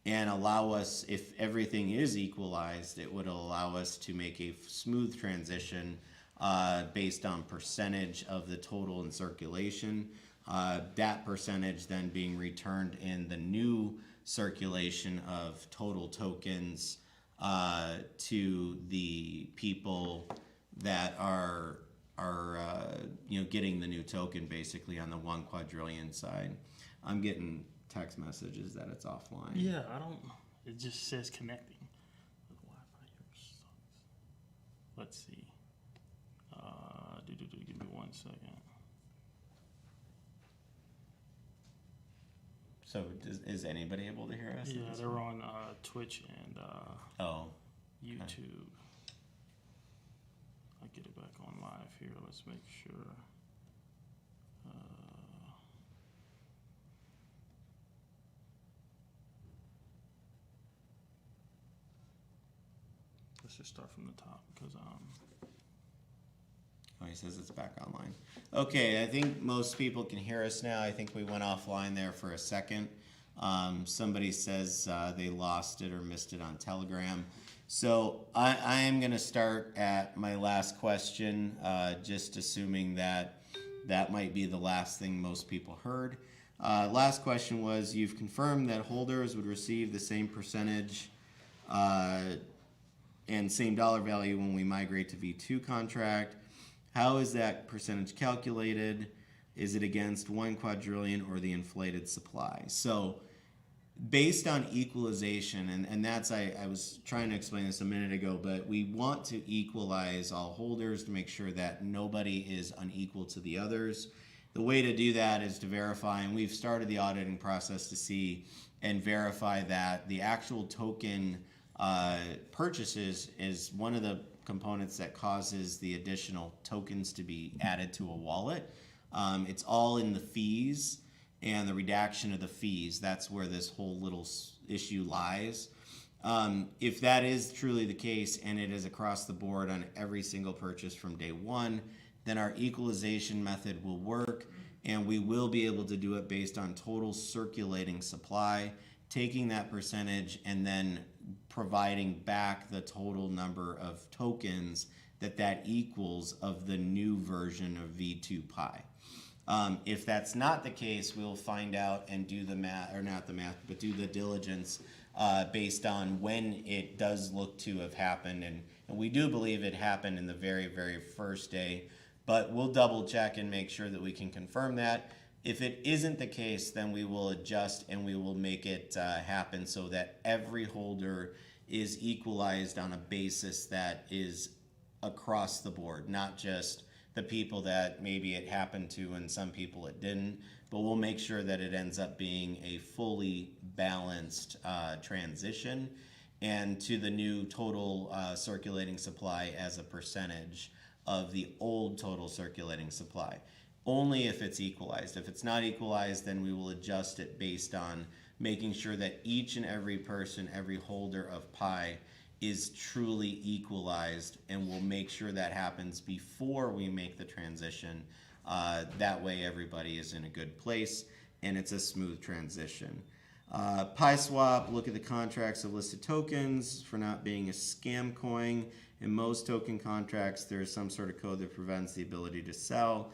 and allow us, if everything is equalized, it would allow us to make a smooth transition based on percentage of the total in circulation. That percentage then being returned in the new circulation of total tokens to the people that are getting the new token basically on the 1 quadrillion side. I'm getting text messages that it's offline. Yeah, I don't. It just says connecting. The Wi-Fi here sucks. Let's see. Give me 1 second. So is anybody able to hear us? Yeah, they're on Twitch and YouTube. I'll get it back on live here. Let's make sure. Let's just start from the top because Oh, he says it's back online. Okay, I think most people can hear us now. I think we went offline there for a second. Somebody says they lost it or missed it on Telegram. So I am going to start at my last question, just assuming that that might be the last thing most people heard. Last question was, you've confirmed that holders would receive the same percentage and same dollar value when we migrate to V2 contract. How is that percentage calculated? Is it against 1 quadrillion or the inflated supply? So based on equalization, and that's, I was trying to explain this a minute ago, but we want to equalize all holders to make sure that nobody is unequal to the others. The way to do that is to verify, and we've started the auditing process to see and verify that the actual token purchases is one of the components that causes the additional tokens to be added to a wallet. It's all in the fees and the redaction of the fees. That's where this whole little issue lies. If that is truly the case and it is across the board on every single purchase from day one, then our equalization method will work and we will be able to do it based on total circulating supply, taking that percentage and then providing back the total number of tokens that equals of the new version of V2 Pi. If that's not the case, we'll find out and do the math, or not the math, but do the diligence based on when it does look to have happened. And we do believe it happened in the very, very first day, but we'll double check and make sure that we can confirm that. If it isn't the case, then we will adjust and we will make it happen so that every holder is equalized on a basis that is across the board, not just the people that maybe it happened to and some people it didn't, but we'll make sure that it ends up being a fully balanced transition and to the new total circulating supply as a percentage of the old total circulating supply. Only if it's equalized. If it's not equalized, then we will adjust it based on making sure that each and every person, every holder of Pi is truly equalized, and we'll make sure that happens before we make the transition. That way everybody is in a good place and it's a smooth transition. PiSwap, look at the contracts of listed tokens for not being a scam coin. In most token contracts, there is some sort of code that prevents the ability to sell.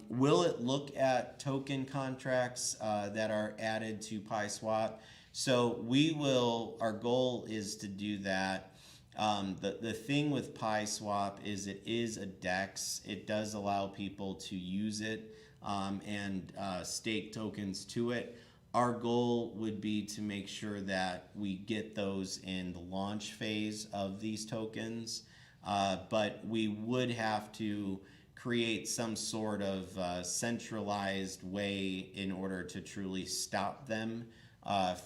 Will it look at token contracts that are added to PiSwap? So we will, our goal is to do that. The thing with PiSwap is it is a DEX. It does allow people to use it and stake tokens to it. Our goal would be to make sure that we get those in the launch phase of these tokens, but we would have to create some sort of centralized way in order to truly stop them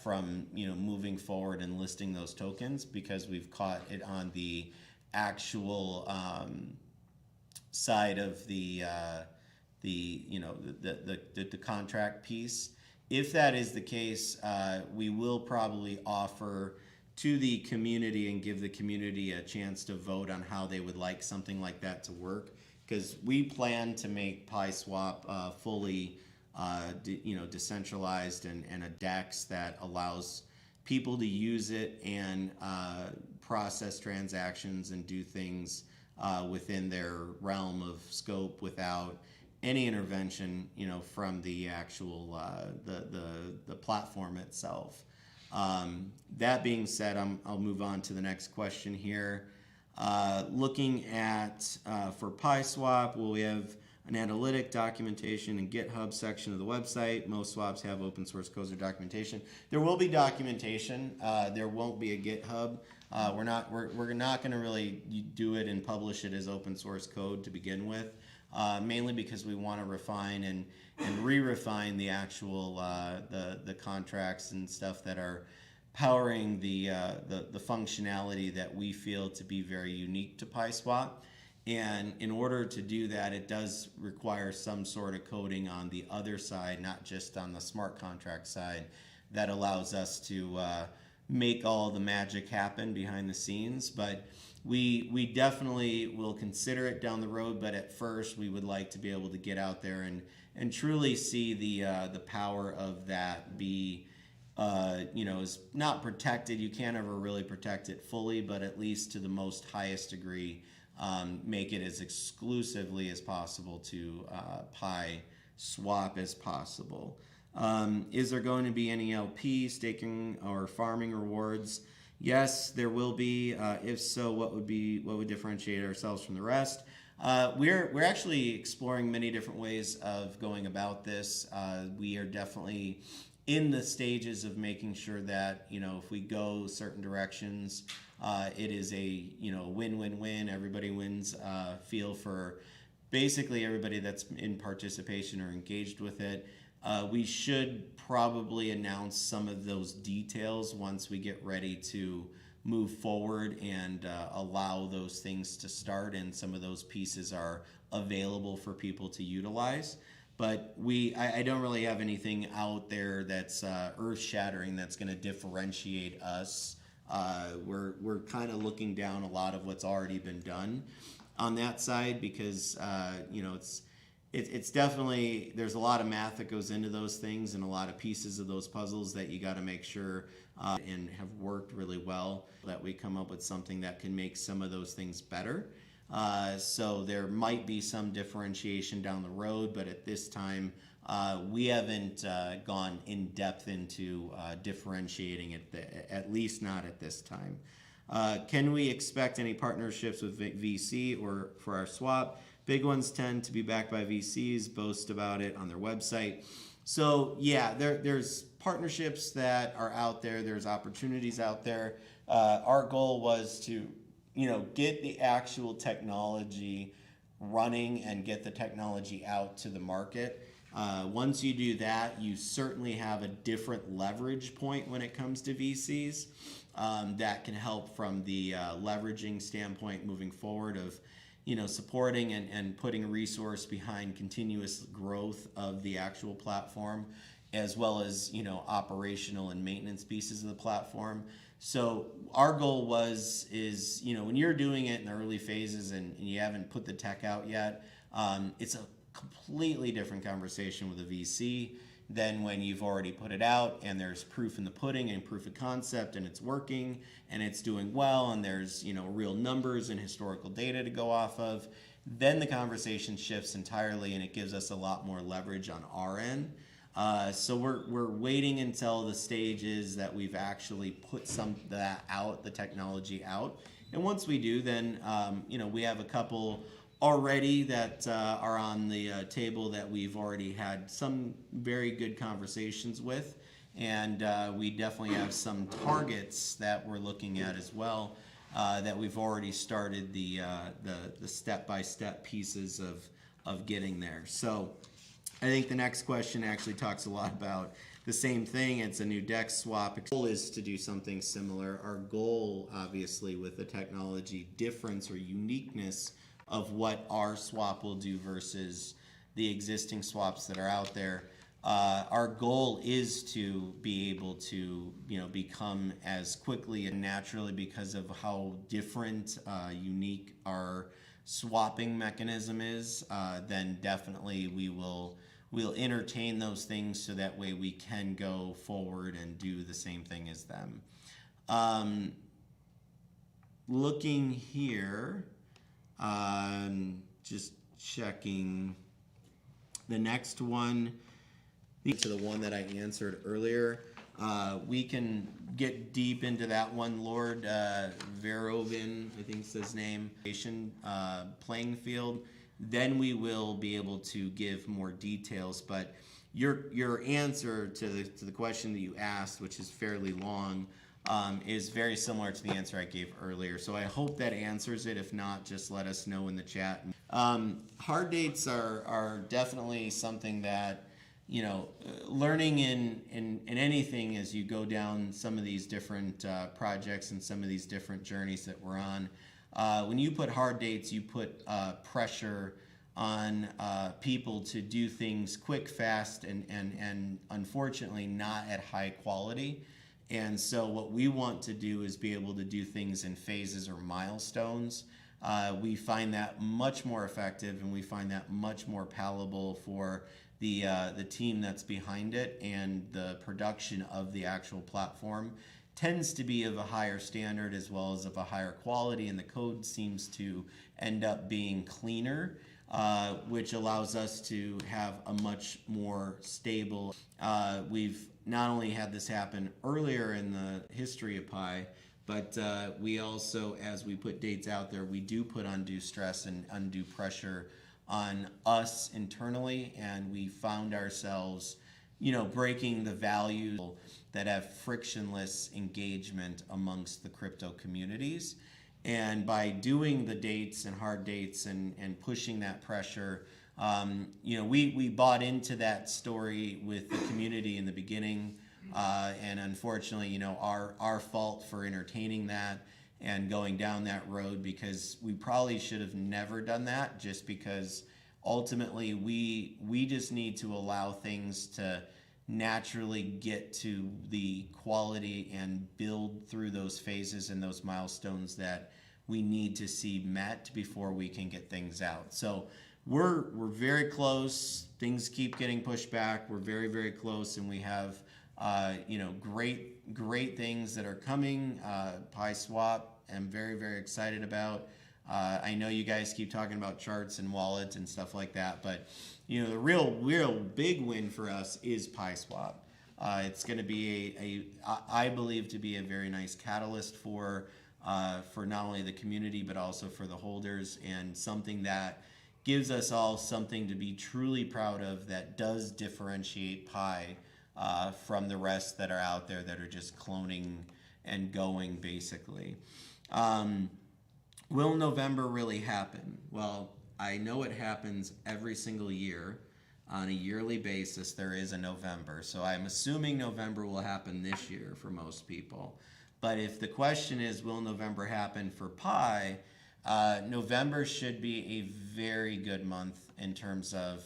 from moving forward and listing those tokens, because we've caught it on the actual side of the contract piece. If that is the case, we will probably offer to the community and give the community a chance to vote on how they would like something like that to work, because we plan to make PiSwap fully decentralized and a DEX that allows people to use it and process transactions and do things within their realm of scope without any intervention, from the actual the platform itself. That being said, I'll move on to the next question here. Looking at for PiSwap, we have an analytic documentation and GitHub section of the website. Most swaps have open source codes or documentation. There will be documentation. There won't be a GitHub. We're not going to really do it and publish it as open source code to begin with. Mainly because we want to refine and re-refine the actual the contracts and stuff that are powering the functionality that we feel to be very unique to PiSwap. And in order to do that, it does require some sort of coding on the other side, not just on the smart contract side, that allows us to make all the magic happen behind the scenes. But we definitely will consider it down the road, but at first we would like to be able to get out there and truly see the power of that be is not protected. You can't ever really protect it fully, but at least to the most highest degree, make it as exclusively as possible to PiSwap as possible. Is there going to be any LP, staking, or farming rewards? Yes, there will be. If so, what would differentiate ourselves from the rest? We're actually exploring many different ways of going about this. We are definitely in the stages of making sure that if we go certain directions, it is a win-win-win. Everybody wins. Feel for basically everybody that's in participation or engaged with it. We should probably announce some of those details once we get ready to move forward and allow those things to start, and some of those pieces are available for people to utilize. But I don't really have anything out there that's earth-shattering that's going to differentiate us. We're kind of looking down a lot of what's already been done on that side, because it's definitely, there's a lot of math that goes into those things and a lot of pieces of those puzzles that you got to make sure and have worked really well, that we come up with something that can make some of those things better. So there might be some differentiation down the road, but at this time, we haven't gone in depth into differentiating it, at least not at this time. Can we expect any partnerships with VC or for our swap? Big ones tend to be backed by VCs, boast about it on their website. So yeah, there's partnerships that are out there. There's opportunities out there. Our goal was to get the actual technology running and get the technology out to the market. Once you do that, you certainly have a different leverage point when it comes to VCs. That can help from the leveraging standpoint moving forward of supporting and putting resource behind continuous growth of the actual platform, as well as operational and maintenance pieces of the platform. So our goal is when you're doing it in the early phases and you haven't put the tech out yet, it's a completely different conversation with a VC than when you've already put it out and there's proof in the pudding and proof of concept and it's working and it's doing well and there's real numbers and historical data to go off of. Then the conversation shifts entirely and it gives us a lot more leverage on our end. So we're waiting until the stage is that we've actually put the technology out. And once we do, then we have a couple already that are on the table that we've already had some very good conversations with, and we definitely have some targets that we're looking at as well, that we've already started the step-by-step pieces of getting there. So I think the next question actually talks a lot about the same thing. It's a new DEX swap. The goal is to do something similar. Our goal, obviously, with the technology difference or uniqueness of what our swap will do versus the existing swaps that are out there, our goal is to be able to become as quickly and naturally, because of how different, unique our swapping mechanism is, then definitely we will we'll entertain those things so that way we can go forward and do the same thing as them. Looking here, just checking the next one, to the one that I answered earlier. We can get deep into that one. Lord Verovin, I think is his name, playing field. Then we will be able to give more details. But your answer to the question that you asked, which is fairly long, is very similar to the answer I gave earlier. So I hope that answers it. If not, just let us know in the chat. Hard dates are definitely something that, you know, learning in anything as you go down some of these different projects and some of these different journeys that we're on. When you put hard dates, you put pressure on people to do things quick, fast, and unfortunately not at high quality. And so what we want to do is be able to do things in phases or milestones. We find that much more effective, and we find that much more palatable for the team that's behind it, and the production of the actual platform tends to be of a higher standard as well as of a higher quality, and the code seems to end up being cleaner, which allows us to have a much more stable. We've not only had this happen earlier in the history of Pi, but we also, as we put dates out there, we do put undue stress and undue pressure on us internally, and we found ourselves, you know, breaking the values that have frictionless engagement amongst the crypto communities. And by doing the dates and hard dates and pushing that pressure, you know, we bought into that story with the community in the beginning, and unfortunately, you know, our fault for entertaining that and going down that road, because we probably should have never done that, just because ultimately we just need to allow things to naturally get to the quality and build through those phases and those milestones that we need to see met before we can get things out. So we're very close. Things keep getting pushed back. We're very, very close, and we have you know, great things that are coming. PiSwap, I'm very, very excited about. I know you guys keep talking about charts and wallets and stuff like that, but you know, the real big win for us is PiSwap. It's going to be I believe to be a very nice catalyst for not only the community but also for the holders, and something that gives us all something to be truly proud of, that does differentiate Pi from the rest that are out there that are just cloning and going, basically. Will November really happen? Well, I know it happens every single year. On a yearly basis, there is a November. So I'm assuming November will happen this year for most people. But if the question is, will November happen for Pi, November should be a very good month in terms of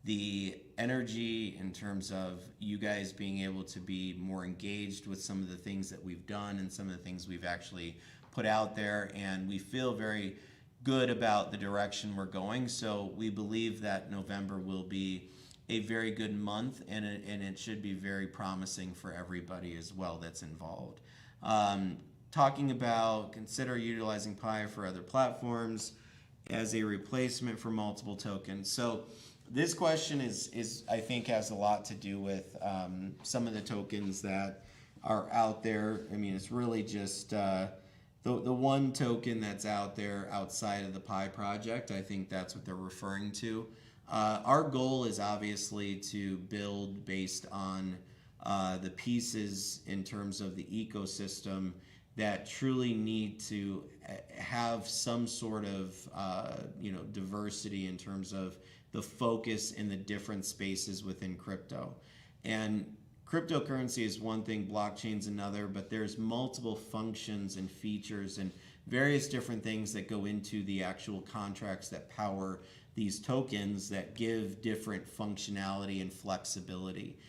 the energy, in terms of you guys being able to be more engaged with some of the things that we've done and some of the things we've actually put out there. And we feel very good about the direction we're going. So we believe that November will be a very good month, and it should be very promising for everybody as well that's involved. Talking about consider utilizing Pi for other platforms as a replacement for multiple tokens. So this question is I think has a lot to do with some of the tokens that are out there. I mean, it's really just the one token that's out there outside of the Pi project. I think that's what they're referring to. Our goal is obviously to build based on the pieces in terms of the ecosystem that truly need to have some sort of diversity in terms of the focus in the different spaces within crypto. And cryptocurrency is one thing, blockchain's another, but there's multiple functions and features and various different things that go into the actual contracts that power these tokens that give different functionality and flexibility.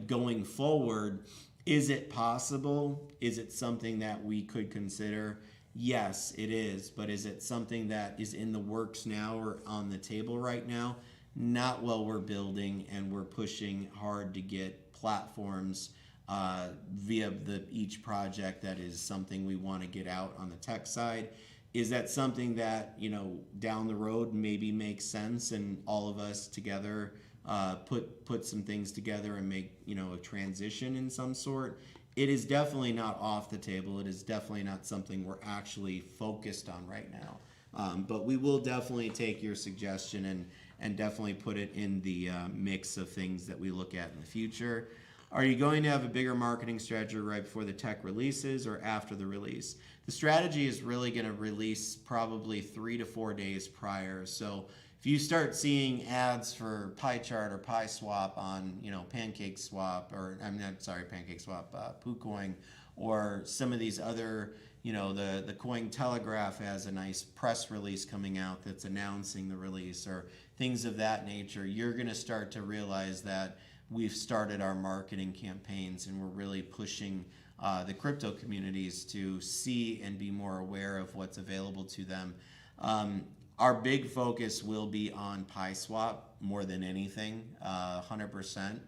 Going forward, is it possible? Is it something that we could consider? Yes, it is. But is it something that is in the works now or on the table right now? not while we're building and we're pushing hard to get platforms via each project that is something we want to get out on the tech side. Is that something that, down the road maybe makes sense, and all of us together put some things together and make, a transition in some sort? It is definitely not off the table. It is definitely not something we're actually focused on right now. But we will definitely take your suggestion and definitely put it in the mix of things that we look at in the future. Are you going to have a bigger marketing strategy right before the tech releases or after the release? The strategy is really going to release probably 3 to 4 days prior. So if you start seeing ads for PieChart or PieSwap on, PancakeSwap, or I'm not sorry, PancakeSwap, KuCoin, or some of these other, the Cointelegraph has a nice press release coming out that's announcing the release, or things of that nature, you're going to start to realize that we've started our marketing campaigns and we're really pushing the crypto communities to see and be more aware of what's available to them. Our big focus will be on PieSwap more than anything, 100%.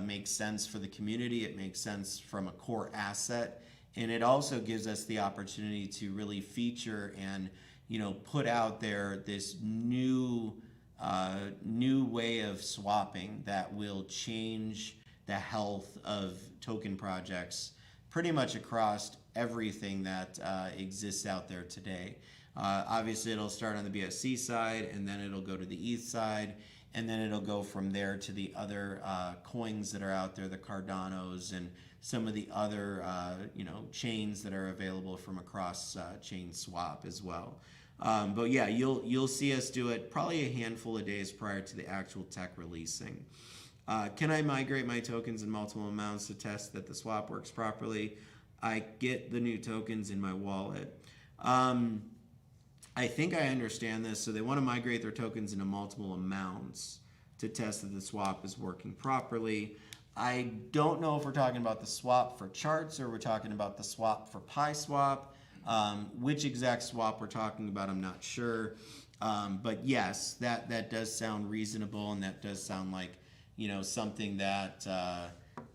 Makes sense for the community. It makes sense from a core asset. And it also gives us the opportunity to really feature and, put out there this new way of swapping that will change the health of token projects pretty much across everything that exists out there today. Obviously, it'll start on the BSC side, and then it'll go to the ETH side, and then it'll go from there to the other coins that are out there, the Cardanos, and some of the other chains that are available from a cross-chain swap as well. But yeah, you'll see us do it probably a handful of days prior to the actual tech releasing. Can I migrate my tokens in multiple amounts to test that the swap works properly? I get the new tokens in my wallet. I think I understand this. So they want to migrate their tokens into multiple amounts to test that the swap is working properly. I don't know if we're talking about the swap for charts or we're talking about the swap for PieSwap. Which exact swap we're talking about, I'm not sure. But yes, that does sound reasonable, and that does sound like, something that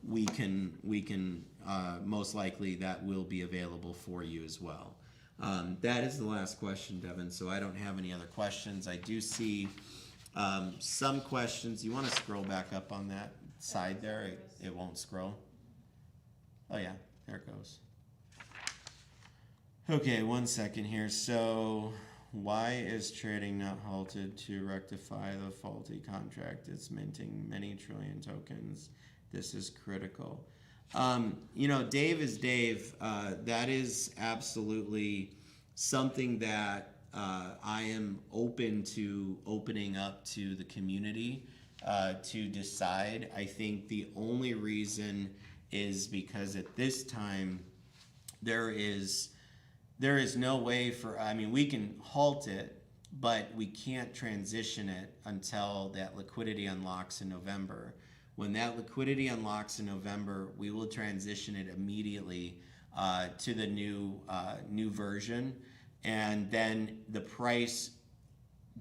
we can most likely that will be available for you as well. That is the last question, Devin, so I don't have any other questions. I do see some questions. You want to scroll back up on that side there? It won't scroll. Oh yeah, there it goes. Okay, 1 second here. So why is trading not halted to rectify the faulty contract? It's minting many trillion tokens. This is critical. Dave is Dave. That is absolutely something that I am open to opening up to the community to decide. I think the only reason is because at this time there is no way for, we can halt it, but we can't transition it until that liquidity unlocks in November. When that liquidity unlocks in November, we will transition it immediately to the new version. And then the price,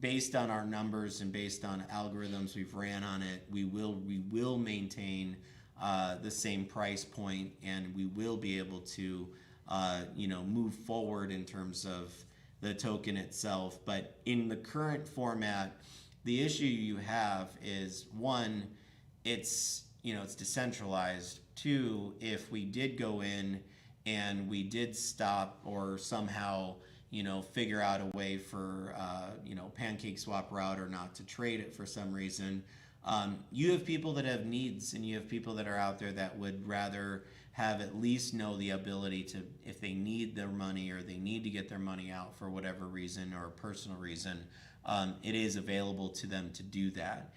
based on our numbers and based on algorithms we've ran on it, we will maintain the same price point, and we will be able to move forward in terms of the token itself. But in the current format, the issue you have is, one, it's decentralized. Two, if we did go in and we did stop or somehow figure out a way for PancakeSwap router not to trade it for some reason, you have people that have needs, and you have people that are out there that would rather have at least know the ability to, if they need their money or they need to get their money out for whatever reason or personal reason, it is available to them to do that.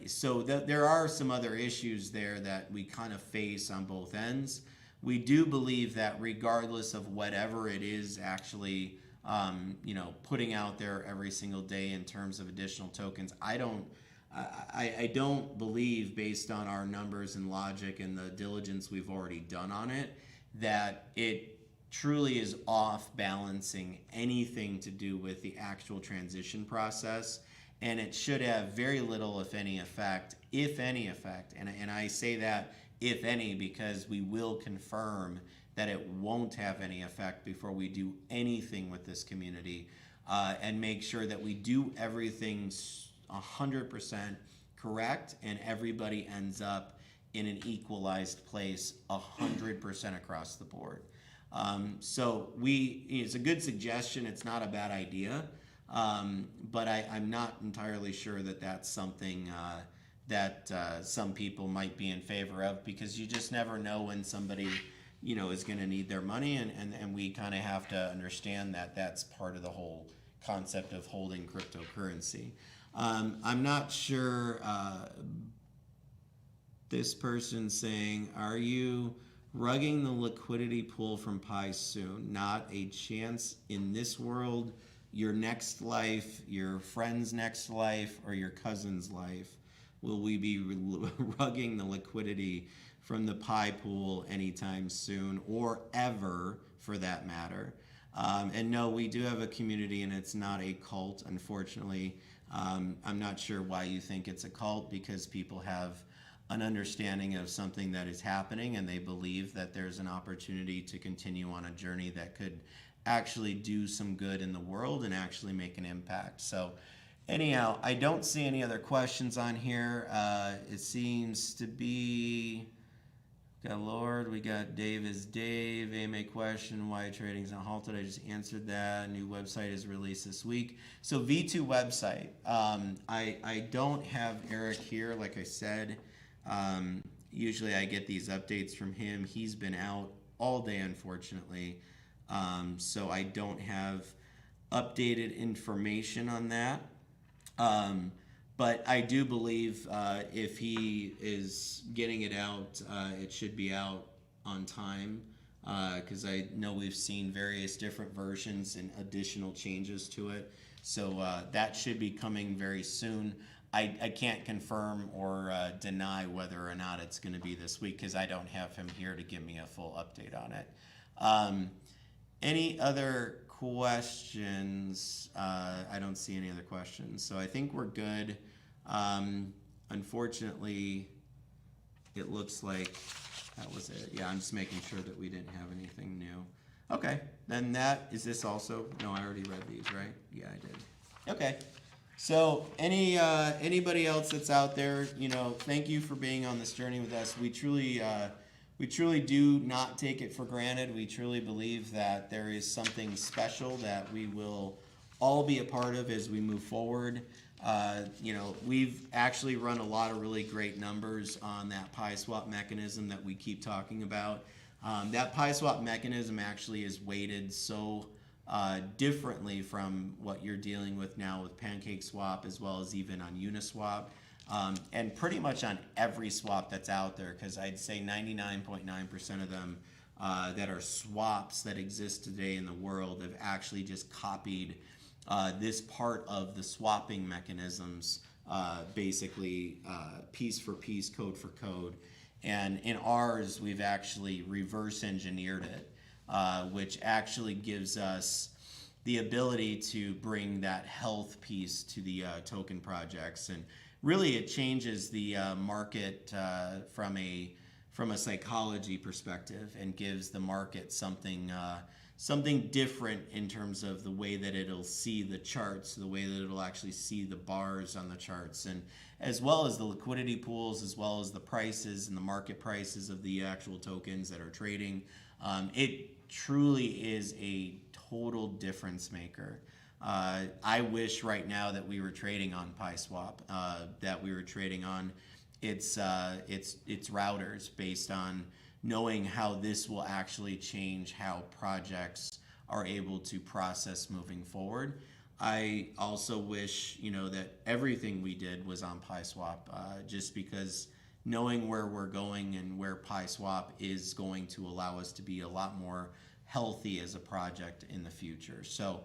So there are some other issues there that we kind of face on both ends. We do believe that regardless of whatever it is actually putting out there every single day in terms of additional tokens, I don't believe, based on our numbers and logic and the diligence we've already done on it, that it truly is off balancing anything to do with the actual transition process and it should have very little, if any, effect, and I say that if any because we will confirm that it won't have any effect before we do anything with this community, and make sure that we do everything 100% correct and everybody ends up in an equalized place 100% across the board. So it's a good suggestion. It's not a bad idea, but I'm not entirely sure that that's something that some people might be in favor of, because you just never know when somebody is going to need their money, and we kind of have to understand that that's part of the whole concept of holding cryptocurrency. I'm not sure. This person saying, are you rugging the liquidity pool from Pi soon? Not a chance in this world, your next life, your friend's next life, or your cousin's life will we be rugging the liquidity from the Pi pool anytime soon, or ever for that matter. And no, we do have a community, and it's not a cult, unfortunately. I'm not sure why you think it's a cult, because people have an understanding of something that is happening, and they believe that there's an opportunity to continue on a journey that could actually do some good in the world and actually make an impact. So anyhow, I don't see any other questions on here. It seems to be, got Lord, we got Dave is Dave. AMA question, why trading's not halted? I just answered that. New website is released this week. So V2 website. I don't have Eric here, like I said. Usually I get these updates from him. He's been out all day, unfortunately. So I don't have updated information on that. But I do believe if he is getting it out, it should be out on time, because I know we've seen various different versions and additional changes to it. So that should be coming very soon. I can't confirm or deny whether or not it's going to be this week, because I don't have him here to give me a full update on it. Any other questions? I don't see any other questions, so I think we're good. Unfortunately, it looks like that was it. Yeah, I'm just making sure that we didn't have anything new. Okay, then is this also? No, I already read these, right? Yeah, I did. Okay. So anybody else that's out there, thank you for being on this journey with us. We truly do not take it for granted. We truly believe that there is something special that we will all be a part of as we move forward. We've actually run a lot of really great numbers on that Pi swap mechanism that we keep talking about. That Pi swap mechanism actually is weighted so differently from what you're dealing with now with PancakeSwap, as well as even on Uniswap, and pretty much on every swap that's out there, because I'd say 99.9% of them that are swaps that exist today in the world have actually just copied this part of the swapping mechanisms, basically piece for piece, code for code. And in ours, we've actually reverse engineered it, which actually gives us the ability to bring that health piece to the token projects. And really it changes the market from a psychology perspective, and gives the market something different in terms of the way that it'll see the charts, the way that it'll actually see the bars on the charts, and as well as the liquidity pools, as well as the prices and the market prices of the actual tokens that are trading. It truly is a total difference maker. I wish right now that we were trading on PiSwap, that we were trading on its routers, based on knowing how this will actually change how projects are able to process moving forward. I also wish, that everything we did was on PiSwap, just because knowing where we're going and where PiSwap is going to allow us to be a lot more healthy as a project in the future. So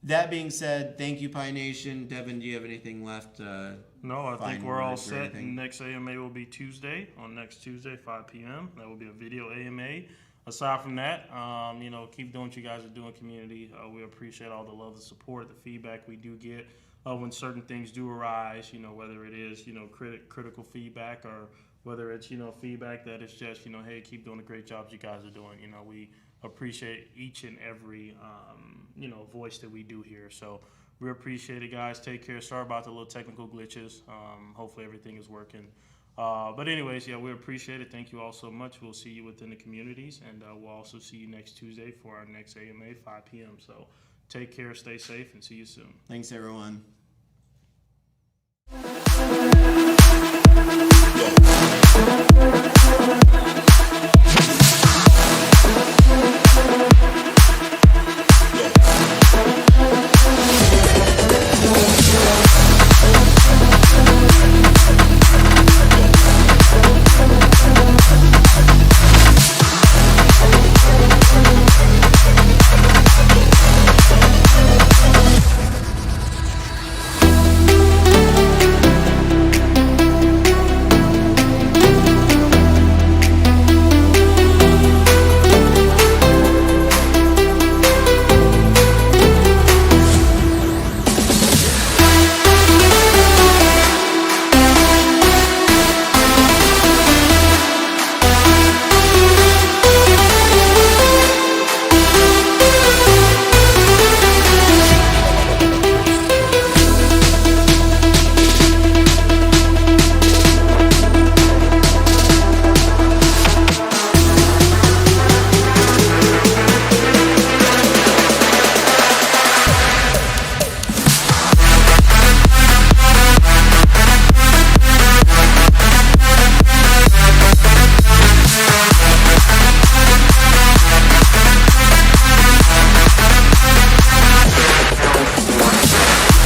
that being said, thank you, Pi Nation. Devin, do you have anything left? No, I think we're all set. Anything? Next AMA will be Tuesday, 5 p.m. That will be a video AMA. Aside from that, keep doing what you guys are doing, community. We appreciate all the love, the support, the feedback we do get. when certain things do arise, whether it is, critical feedback or whether it's, feedback that is just, hey, keep doing the great jobs you guys are doing. We appreciate each and every, voice that we do here. So we appreciate it, guys. Take care. Sorry about the little technical glitches. Hopefully everything is working. But anyways, yeah, we appreciate it. Thank you all so much. We'll see you within the communities, and we'll also see you next Tuesday for our next AMA, 5 p.m. So take care, stay safe, and see you soon. Thanks, everyone. Yeah.